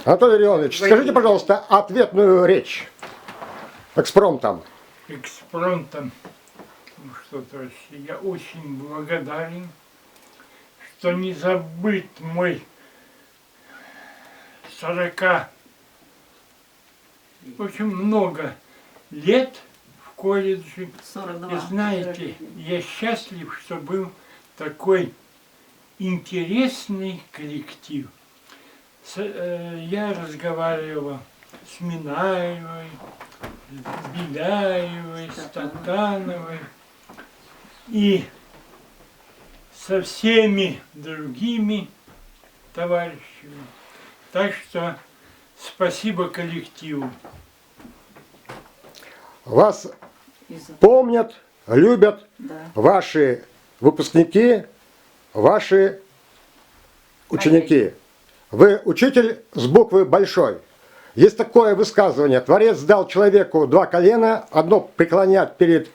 Анатолий Леонович, скажите, пожалуйста, ответную речь экспромтом. Экспромтом. Ну что, товарищи, я очень благодарен, что не забыт мой 40, в общем, много лет в колледже. 42. И знаете, я счастлив, что был такой интересный коллектив. Я разговаривал с Минаевой, с Беляевой, с Татановой и со всеми другими товарищами. Так что спасибо коллективу. Вас помнят, любят Да. ваши выпускники, ваши ученики. Вы учитель с буквы большой. Есть такое высказывание: Творец дал человеку 2 колена, одно преклонять перед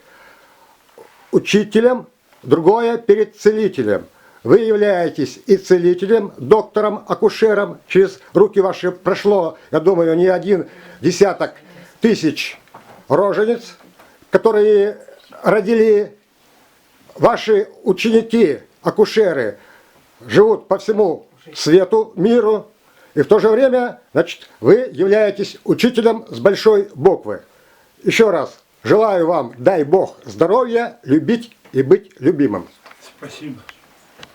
учителем, другое перед целителем. Вы являетесь и целителем, доктором, акушером. Через руки ваши прошло, я думаю, не 1 десяток тысяч рожениц, которые родили ваши ученики, акушеры, живут по всему свету, миру, и в то же время, значит, вы являетесь учителем с большой буквы. Еще раз желаю вам, дай Бог, здоровья, любить и быть любимым. Спасибо.